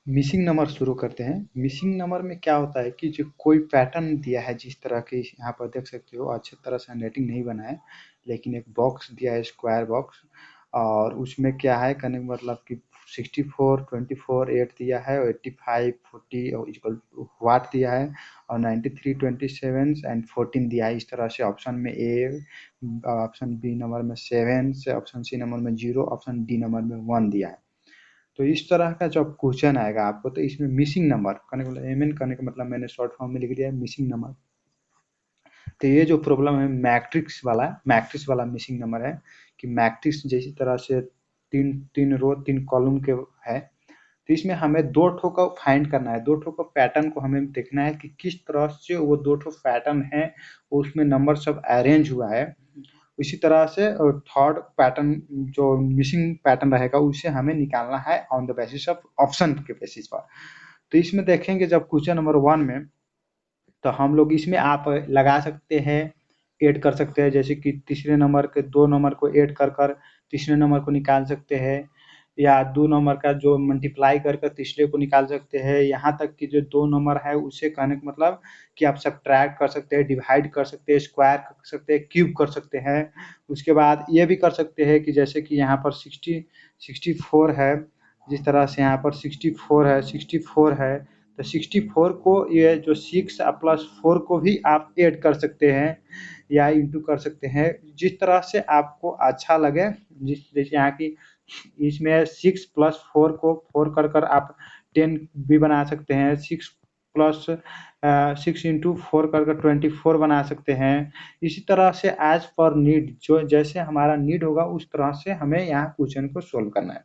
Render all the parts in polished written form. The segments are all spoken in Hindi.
मिसिंग नंबर शुरू करते हैं। मिसिंग नंबर में क्या होता है कि जो कोई पैटर्न दिया है, जिस तरह के यहाँ पर देख सकते हो, अच्छे तरह से हैंडराइटिंग नहीं बना है, लेकिन एक बॉक्स दिया है, स्क्वायर बॉक्स, और उसमें क्या है कहने का मतलब कि 64, 24, 8 दिया है, और 85, 40 इक्वल वाट दिया है, और 93, 27 एंड 14 दिया है। इस तरह से ऑप्शन में ए, ऑप्शन बी नंबर में 7 से, ऑप्शन सी नंबर में 0, ऑप्शन डी नंबर में 1 दिया है। तो इस तरह का जब क्वेश्चन आएगा आपको, तो इसमें मिसिंग नंबर करने का मतलब, एमएन करने का मतलब मैंने शॉर्ट फॉर्म में लिख दिया है मिसिंग नंबर। तो ये जो प्रॉब्लम है मैट्रिक्स वाला मिसिंग नंबर है, कि मैट्रिक्स जैसी तरह से तीन तीन रो तीन कॉलम के है, तो इसमें हमें दो ठो का फाइंड करना है, दो ठो का पैटर्न को हमें देखना है कि किस तरह से वो दो ठो पैटर्न है, उसमें नंबर सब अरेंज हुआ है। इसी तरह से थर्ड पैटर्न जो मिसिंग पैटर्न रहेगा उसे हमें निकालना है on the basis of option के बेसिस पर। तो इसमें देखेंगे जब क्वेश्चन नंबर 1 में, तो हम लोग इसमें आप लगा सकते हैं, ऐड कर सकते हैं, जैसे कि तीसरे नंबर के 2 नंबर को ऐड कर कर तीसरे नंबर को निकाल सकते हैं, या 2 नंबर का जो मल्टीप्लाई कर कर तीसरे को निकाल सकते हैं। यहाँ तक कि जो 2 नंबर है उसे कहने का मतलब कि आप सब्ट्रैक्ट कर सकते हैं, डिवाइड कर सकते हैं, स्क्वायर कर सकते हैं, क्यूब कर सकते हैं। उसके बाद ये भी कर सकते हैं कि जैसे कि यहाँ पर 64 है, जिस तरह से यहाँ पर 64 है, तो 64 को ये जो 6 प्लस 4 को भी आप ऐड कर सकते हैं या इंटू कर सकते हैं, जिस तरह से आपको अच्छा लगे। जैसे यहाँ की इसमें 6 प्लस 4 को 4 कर कर आप 10 भी बना सकते हैं, 6 प्लस 6 इंटू 4 कर कर 24 बना सकते हैं। इसी तरह से एज पर नीड, जो जैसे हमारा नीड होगा उस तरह से हमें यहाँ क्वेश्चन को सोल्व करना है।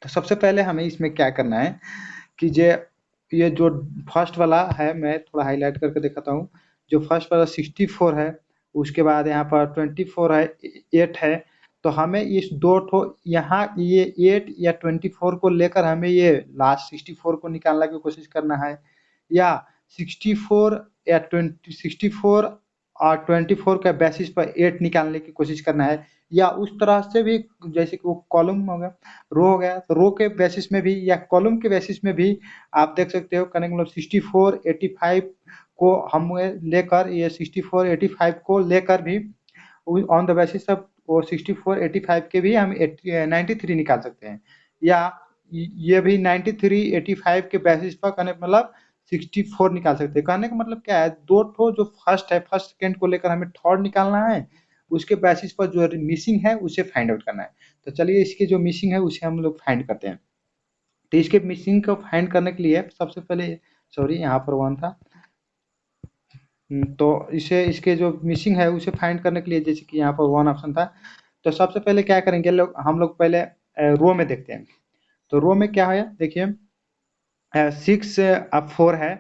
तो सबसे पहले हमें इसमें क्या करना है कि ये जो फर्स्ट वाला है, मैं थोड़ा हाईलाइट करके दिखाता हूँ। जो फर्स्ट वाला 64 है, उसके बाद यहाँ पर 24 है, 8 है, तो हमें इस दो ठो यहाँ ये 8 या 24 को लेकर हमें ये लास्ट 64 को निकालने की कोशिश करना है, या 64 या 64 और 24 के बेसिस पर 8 निकालने की कोशिश करना है, या उस तरह से भी, जैसे कि वो कॉलम हो गया, रो हो गया, तो रो के बेसिस में भी या कॉलम के बेसिस में भी आप देख सकते हो। कहने का मतलब 64, 85 को हम लेकर, ये 64, 85 को लेकर भी ऑन द बेसिस ऑफ वो 64, 85 के भी हम 93 निकाल सकते हैं, या ये भी 93, 85 के बेसिस पर कहने का मतलब 64 निकाल सकते हैं। कहने का मतलब क्या है, दो ठो जो फर्स्ट है, फर्स्ट सेकेंड को लेकर हमें थर्ड निकालना है, उसके बेसिस पर जो मिसिंग है उसे फाइंड आउट करना है। तो चलिए इसकी जो मिसिंग है उसे हम लोग फाइंड करते हैं। तो इसके मिसिंग को फाइंड करने के लिए सबसे पहले, सॉरी यहाँ पर 1 था, तो इसे इसके जो मिसिंग है उसे फाइंड करने के लिए, जैसे कि यहाँ पर 1 ऑप्शन था, तो सबसे पहले क्या करेंगे लोग, हम लोग पहले रो में देखते हैं। तो रो में क्या है देखिए, 6 अब 4 है,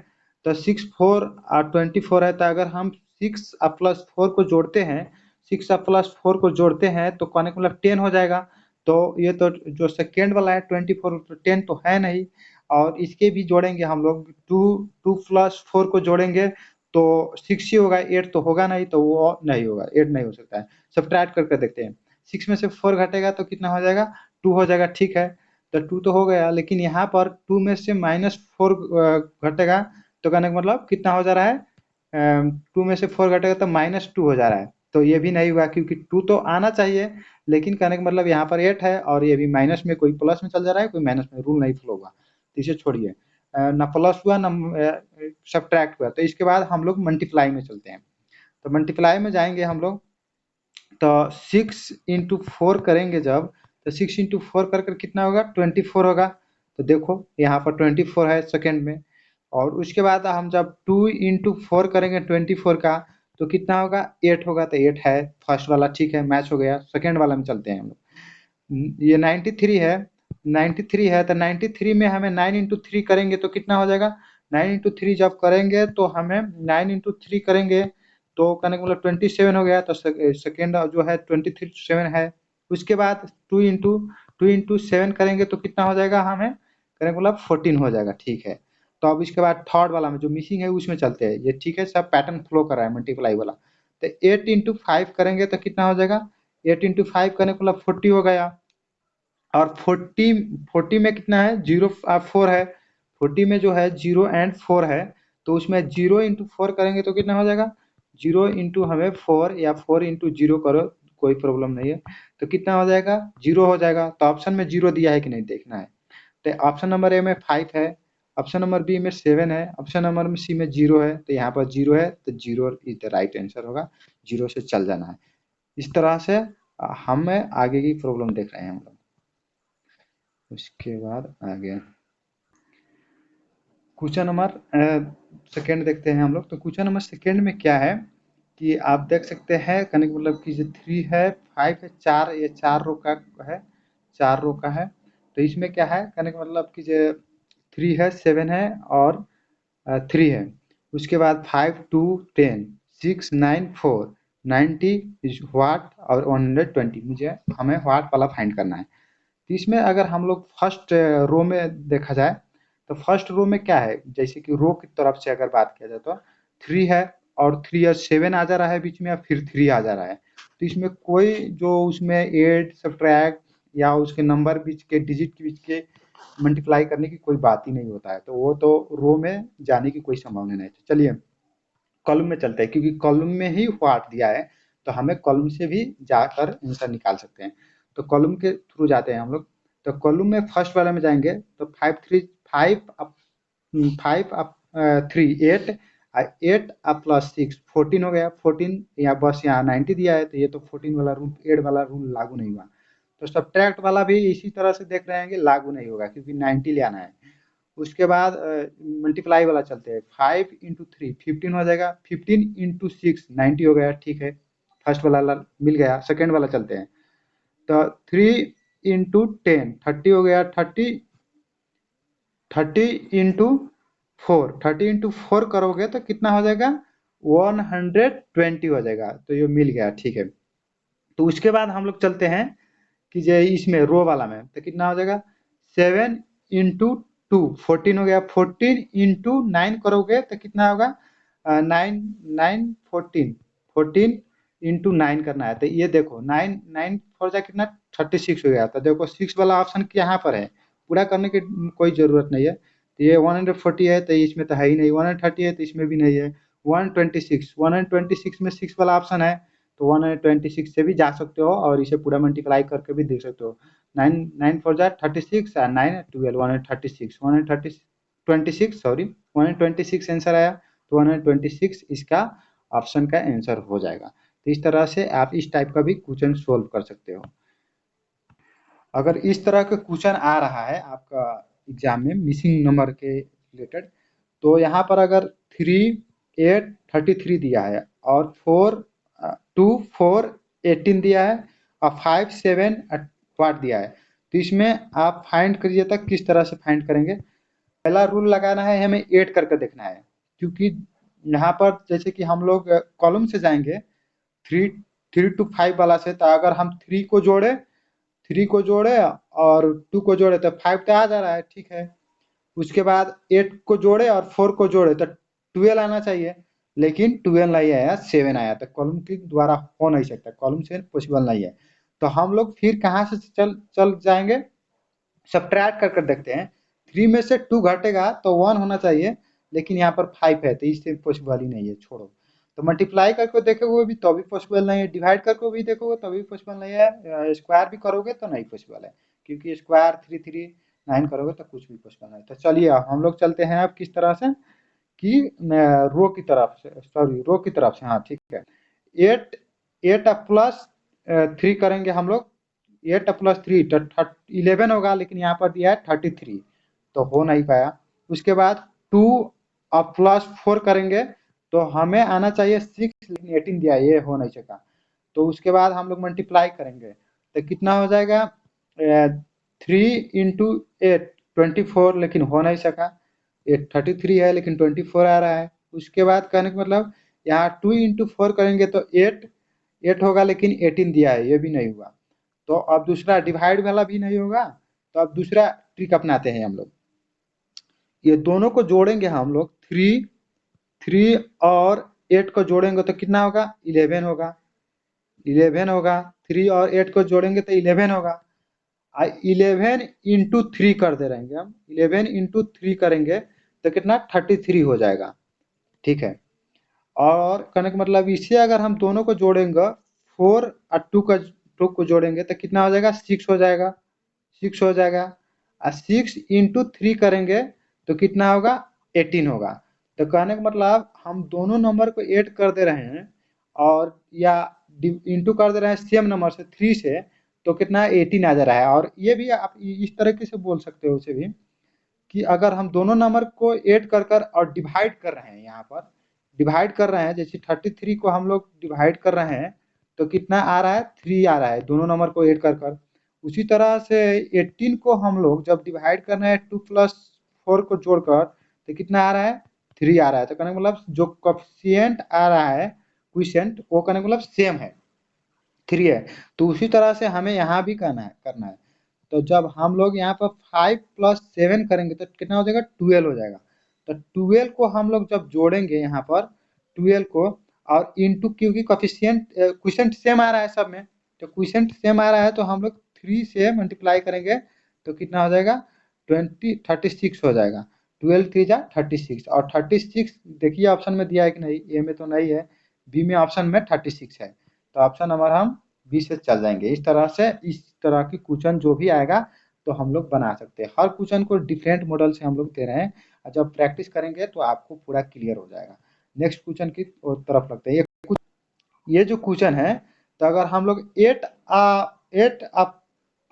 तो 6, 4 और 24 है, तो अगर हम 6 प्लस 4 को जोड़ते हैं, 6 प्लस 4 को जोड़ते हैं तो कहने का मतलब 10 हो जाएगा। तो ये तो जो सेकेंड वाला है 24, तो 10 तो है नहीं, और इसके भी जोड़ेंगे हम लोग, 2 प्लस 4 को जोड़ेंगे तो 6 ही होगा, 8 तो होगा नहीं, तो वो नहीं होगा, 8 नहीं हो सकता है। सब्ट्रैक्ट करके देखते हैं, 6 में से 4 घटेगा तो कितना हो जाएगा, 2 हो जाएगा, ठीक है। तो 2 तो हो गया, लेकिन यहाँ पर 2 में से -4 घटेगा, तो कहने का मतलब कितना हो जा रहा है, 2 में से 4 घटेगा तो -2 हो जा रहा है। तो ये भी नहीं हुआ, क्योंकि 2 तो आना चाहिए, लेकिन कहने का मतलब यहाँ पर 8 है, और ये भी माइनस में, कोई प्लस में चल जा रहा है, कोई माइनस में, रूल नहीं फॉलो हुआ, तो इसे छोड़िए। ना प्लस हुआ ना सब्ट्रैक्ट हुआ, तो इसके बाद हम लोग मल्टीप्लाई में चलते हैं। तो मल्टीप्लाई में जाएंगे हम लोग, तो 6 इंटू 4 करेंगे जब, तो 6 इंटू 4 कर कर कितना होगा, 24 होगा। तो देखो यहाँ पर 24 है सेकेंड में, और उसके बाद हम जब 2 इंटू 4 करेंगे 24 का, तो कितना होगा, 8 होगा। तो 8 है फर्स्ट वाला, ठीक है, मैच हो गया। सेकेंड वाला में चलते हैं हम लोग, ये 93 है, 93 है, तो 93 में हमें 9 इंटू 3 करेंगे तो कितना हो जाएगा, 9 इंटू 3 जब करेंगे तो हमें 9 इंटू 3 करेंगे तो कहने का मतलब 27 हो गया। तो सेकेंड जो है 27 है। उसके बाद 2 इंटू 7 करेंगे तो कितना हो जाएगा, हमें कहने का मतलब 14 हो जाएगा, ठीक है। तो अब इसके बाद थर्ड वाला में जो मिसिंग है उसमें चलते हैं, ये ठीक है, सब पैटर्न फ्लो कर रहा है मल्टीप्लाई वाला। तो 8 इंटू 5 करेंगे तो कितना हो जाएगा, 8 इंटू 5 करने का मतलब 40 हो गया, और 40 में कितना है, 0 4 है, 40 में जो है 0 एंड 4 है, तो उसमें 0 इंटू 4 करेंगे तो कितना हो जाएगा, 0 इंटू हमें 4 या 4 इंटू 0 करो, कोई प्रॉब्लम नहीं है, तो कितना हो जाएगा, 0 हो जाएगा। तो ऑप्शन में 0 दिया है कि नहीं देखना है। तो ऑप्शन नंबर ए में 5 है, ऑप्शन नंबर बी में 7 है, ऑप्शन नंबर में सी में 0 है, तो यहाँ पर 0 है, तो 0 इज द राइट आंसर होगा, 0 से चल जाना है। इस तरह से हमें आगे की प्रॉब्लम देख रहे हैं हम लोग। उसके बाद आगे क्वेश्चन नंबर सेकेंड देखते हैं हम लोग। तो क्वेश्चन नंबर सेकेंड में क्या है कि आप देख सकते हैं, कहने का मतलब कि जो 3 है, 5 है, 4, ये 4 रो का है, 4 रो का है। तो इसमें क्या है, कहने का मतलब कि जो 3 है, 7 है और 3 है। उसके बाद 5 2 10 6 9 4 90 इज व्हाट और 120, मुझे हमें व्हाट वाला फाइंड करना है। तो इसमें अगर हम लोग फर्स्ट रो में देखा जाए, तो फर्स्ट रो में क्या है, जैसे कि रो की तरफ से अगर बात किया जाए तो 3 है और 3 और 7 आ जा रहा है बीच में, या फिर 3 आ जा रहा है। तो इसमें कोई जो उसमें एड सब्ट्रैक्ट या उसके नंबर बीच के डिजिट के बीच के मल्टीप्लाई करने की कोई बात ही नहीं होता है, तो वो तो रो में जाने की कोई संभावना नहीं है। तो चलिए कॉलम में चलते हैं, क्योंकि कॉलम में ही व्हाट दिया है, तो हमें कॉलम से भी जाकर आंसर निकाल सकते हैं। तो कॉलम के थ्रू जाते हैं हम लोग। तो कॉलम में फर्स्ट वाले में जाएंगे, तो 5 अप 3 8, 8 अप प्लस 6 14 हो गया। 14 या बस यहाँ 90 दिया है, तो ये तो 14 वाला रूल, 8 वाला रूल लागू नहीं हुआ। तो सब्ट्रैक्ट वाला भी इसी तरह से देख रहे हैं कि लागू नहीं होगा, क्योंकि 90 ले आना है। उसके बाद मल्टीप्लाई वाला चलते हैं, 5 इंटू 3 15 हो जाएगा, 15 इंटू 6 90 हो गया, ठीक है, फर्स्ट वाला मिल गया। सेकेंड वाला चलते हैं, तो 3 इंटू 10 30 हो गया, 30 इंटू 4 30 इंटू 4 करोगे तो कितना हो जाएगा, 120 हो जाएगा, तो ये मिल गया, ठीक है। तो उसके बाद हम लोग चलते हैं कि जो इसमें रो वाला में, तो कितना हो जाएगा, 7 इंटू 2 14 हो गया, 14 इंटू 9 करोगे तो कितना होगा, 9 9 14 14 इंटू 9 करना है। तो ये देखो 9 9 फोर जा कितना, 36 हो गया। तो देखो 6 वाला ऑप्शन यहाँ पर है, पूरा करने की कोई ज़रूरत नहीं है। तो ये 140 है, तो इसमें तो है ही नहीं, 130 है तो इसमें भी नहीं है। 126 में 6 वाला ऑप्शन है, तो 126 से भी जा सकते हो और इसे पूरा मल्टीप्लाई करके भी देख सकते हो। 9 9 फोर जा 36 और 9 12 136 126 सॉरी 126 आंसर आया, तो 126 इसका ऑप्शन का आंसर हो जाएगा। तो इस तरह से आप इस टाइप का भी क्वेश्चन सोल्व कर सकते हो। अगर इस तरह का क्वेश्चन आ रहा है आपका एग्जाम में मिसिंग नंबर के रिलेटेड, तो यहाँ पर अगर 3 8 33 दिया है और 4 2 4 18 दिया है और 5 7 वाट दिया है, तो इसमें आप फाइंड करिए तक किस तरह से फाइंड करेंगे। पहला रूल लगाना है, हमें ऐड करके देखना है, क्योंकि यहाँ पर जैसे कि हम लोग कॉलम से जाएंगे 3 3 टू 5 वाला से, तो अगर हम 3 को जोड़े और 2 को जोड़े तो 5 तो आ जा रहा है, ठीक है। उसके बाद 8 को जोड़े और 4 को जोड़े तो 12 आना चाहिए, लेकिन 12 नहीं आया, 7 आया, तो कॉलम के द्वारा हो नहीं सकता, कॉलम से पॉसिबल नहीं है। तो हम लोग फिर कहाँ से चल चल जाएंगे, सब्ट्रैक्ट कर कर देखते हैं। 3 में से 2 घटेगा तो 1 होना चाहिए, लेकिन यहाँ पर 5 है, तो इससे पॉसिबल ही नहीं है, छोड़ो। तो मल्टीप्लाई करके देखोगे भी तो भी पॉसिबल नहीं है, डिवाइड करके भी देखोगे तो भी पॉसिबल नहीं है, स्क्वायर भी करोगे तो नहीं पॉसिबल है, क्योंकि स्क्वायर 3 3 9 करोगे तो कुछ भी पॉसिबल नहीं। तो चलिए हम लोग चलते हैं अब किस तरह से, कि रो की तरफ से, सॉरी रो की तरफ से, हाँ ठीक है। 8 8 प्लस 3 करेंगे हम लोग, 8 प्लस 3 तो 11 होगा, लेकिन यहाँ पर दिया है 33, तो हो नहीं पाया। उसके बाद 2 अब प्लस 4 करेंगे तो हमें आना चाहिए 6, लेकिन 18 दिया है, ये हो नहीं सका। तो उसके बाद हम लोग मल्टीप्लाई करेंगे तो कितना हो जाएगा, 3 इंटू 8 24, लेकिन हो नहीं सका। 33 है लेकिन 24 आ रहा है। उसके बाद कहने का मतलब यहाँ 2 इंटू 4 करेंगे तो 8 होगा, लेकिन 18 दिया है, ये भी नहीं हुआ। तो अब दूसरा डिवाइड वाला भी नहीं होगा, तो अब दूसरा ट्रिक अपनाते हैं हम लोग। ये दोनों को जोड़ेंगे हम लोग, 3 और 8 को जोड़ेंगे तो कितना होगा, 11 होगा। 11 होगा, 3 और 8 को जोड़ेंगे तो 11 होगा। 11 इंटू 3 कर दे रहेंगे हम, 11 इंटू 3 करेंगे तो कितना 33 हो जाएगा, ठीक है। और कहने का मतलब इसे अगर हम दोनों को जोड़ेंगे, 4 और 2 को जोड़ेंगे तो कितना हो जाएगा 6 हो जाएगा, 6 हो जाएगा। और 6 इंटू 3 करेंगे तो कितना होगा 18 होगा। तो कहने का मतलब हम दोनों नंबर को ऐड कर दे रहे हैं और या इंटू कर दे रहे हैं सेम नंबर से 3 से, तो कितना 18 आ जा रहा है। और ये भी आप इस तरीके से बोल सकते हो उसे भी कि अगर हम दोनों नंबर को ऐड कर कर और डिवाइड कर रहे हैं, यहाँ पर डिवाइड कर रहे हैं, जैसे 33 को हम लोग डिवाइड कर रहे हैं तो कितना आ रहा है 3 आ रहा है दोनों नंबर को ऐड कर कर। उसी तरह से 18 को हम लोग जब डिवाइड कर रहे हैं 2 प्लस 4 को जोड़कर तो कितना आ रहा है 3 आ रहा है। तो कहने का मतलब जो कोफिशिएंट आ रहा है क्वोशिएंट वो कहने का मतलब सेम है, 3 है। तो उसी तरह से हमें यहाँ भी करना है। तो जब हम लोग यहाँ पर 5 प्लस 7 करेंगे तो कितना हो जाएगा 12 हो जाएगा। तो 12 को हम लोग जब जोड़ेंगे यहाँ पर 12 को और इंटू, क्योंकि कोफिशिएंट क्वोशिएंट सेम आ रहा है सब में, तो क्वोशिएंट सेम आ रहा है तो हम लोग 3 से मल्टीप्लाई करेंगे तो कितना हो जाएगा 36 हो जाएगा। 12 3 जा 36, और 36 देखिए ऑप्शन में दिया है कि नहीं, ए में तो नहीं है, बी में ऑप्शन में 36 है। तो ऑप्शन नंबर हम बी से चल जाएंगे। इस तरह से इस तरह की क्वेश्चन जो भी आएगा तो हम लोग बना सकते हैं। हर क्वेश्चन को डिफरेंट मॉडल से हम लोग दे रहे हैं, और जब प्रैक्टिस करेंगे तो आपको पूरा क्लियर हो जाएगा। नेक्स्ट क्वेश्चन की तरफ लगते हैं। ये जो क्वेश्चन है, तो अगर हम लोग 8 और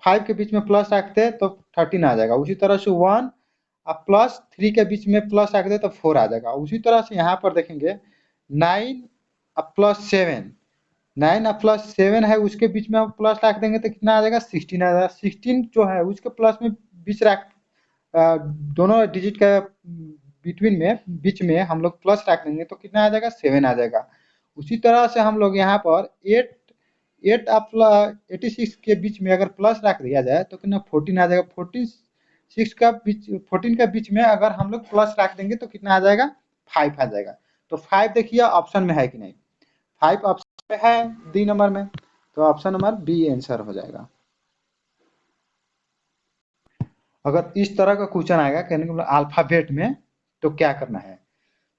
5 के बीच में प्लस रखते हैं तो 13 आ जाएगा। उसी तरह से 1 और प्लस 3 के बीच में प्लस रख दे तो 4 आ जाएगा। उसी तरह से यहाँ पर देखेंगे 9 और प्लस 7, 9 और प्लस 7 है, उसके बीच में हम प्लस रख देंगे तो कितना आ जाएगा 16 आ जाएगा। 16 जो है उसके प्लस में बीच रख दोनों डिजिट का बिटवीन में बीच में हम लोग प्लस रख देंगे तो कितना आ जाएगा 7 आ जाएगा। उसी तरह से हम लोग यहाँ पर 8 और 86 के बीच में अगर प्लस रख दिया जाए तो कितना 14 आ जाएगा। 14 का बीच में अगर हम लोग प्लस रख देंगे तो कितना आ जाएगा 5 आ जाएगा। तो 5 देखिए ऑप्शन में है कि नहीं, 5 ऑप्शन में है डी नंबर में, तो ऑप्शन नंबर बी आंसर हो जाएगा। अगर इस तरह का क्वेश्चन आएगा कहने का मतलब अल्फाबेट में, तो क्या करना है।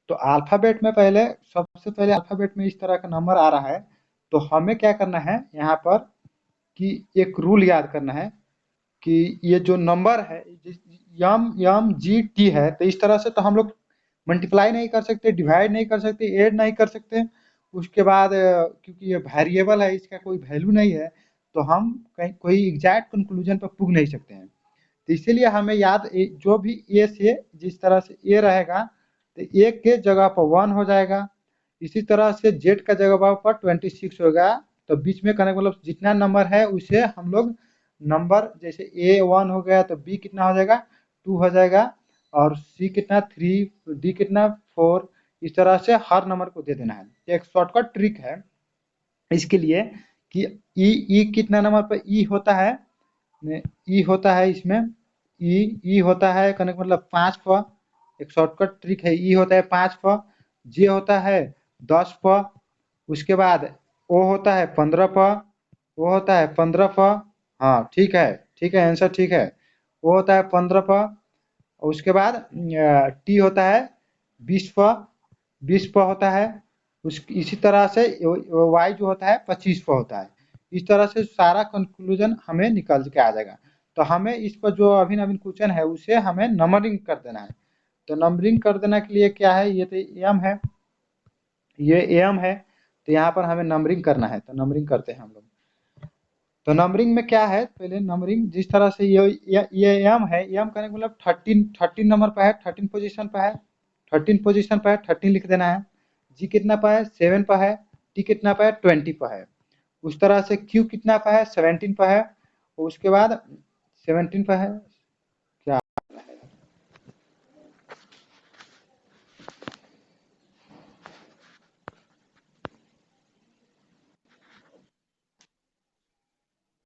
तो अल्फाबेट में पहले, सबसे पहले अल्फाबेट में इस तरह का नंबर आ रहा है तो हमें क्या करना है यहाँ पर कि एक रूल याद करना है कि ये जो नंबर है यम यम जी टी है, तो इस तरह से तो हम लोग मल्टीप्लाई नहीं कर सकते, डिवाइड नहीं कर सकते, ऐड नहीं कर सकते। उसके बाद क्योंकि ये वेरिएबल है, इसका कोई वैल्यू नहीं है, तो हम कहीं कोई एग्जैक्ट कंक्लूजन पर पुग नहीं सकते हैं। तो इसीलिए हमें याद जो भी ए से जिस तरह से ए रहेगा तो ए के जगह पर 1 हो जाएगा। इसी तरह से जेड का जगह पर 26 होगा। तो बीच में करने का मतलब जितना नंबर है उसे हम लोग नंबर, जैसे ए 1 हो गया तो बी कितना हो जाएगा 2 हो जाएगा, और सी कितना 3, डी कितना 4, इस तरह से हर नंबर को दे देना है। एक शॉर्टकट ट्रिक है इसके लिए कि ई कितना नंबर पर ई होता है, ई होता है इसमें, ई होता है कहने का मतलब 5 पर, एक शॉर्टकट ट्रिक है, ई होता है 5 पर, जे होता है 10 पर, उसके बाद ओ होता है 15 पर, ओ होता है 15 पर, हाँ ठीक है, ठीक है आंसर ठीक है, ओ होता है 15 पर, और उसके बाद टी होता है 20 पर, 20 पर होता है। उस इसी तरह से वाई जो होता है 25 पर होता है। इस तरह से सारा कंक्लूजन हमें निकल के आ जाएगा। तो हमें इस पर जो अभी नवीन क्वेश्चन है उसे हमें नंबरिंग कर देना है। तो नंबरिंग कर देने के लिए क्या है, ये तो एम है, ये एम है, तो यहाँ पर हमें नंबरिंग करना है। तो नंबरिंग करते हैं हम लोग। तो नंबरिंग में क्या है, पहले नंबरिंग जिस तरह से ये एम है, एम करने का मतलब 13 नंबर पर है, 13 पोजीशन पर है, 13 पोजीशन पर है, 13 लिख देना है। जी कितना पर है 7 पर है, टी कितना पर है 20 पर है। उस तरह से क्यू कितना पर है 17 पर है, और उसके बाद 17 पर है, क्या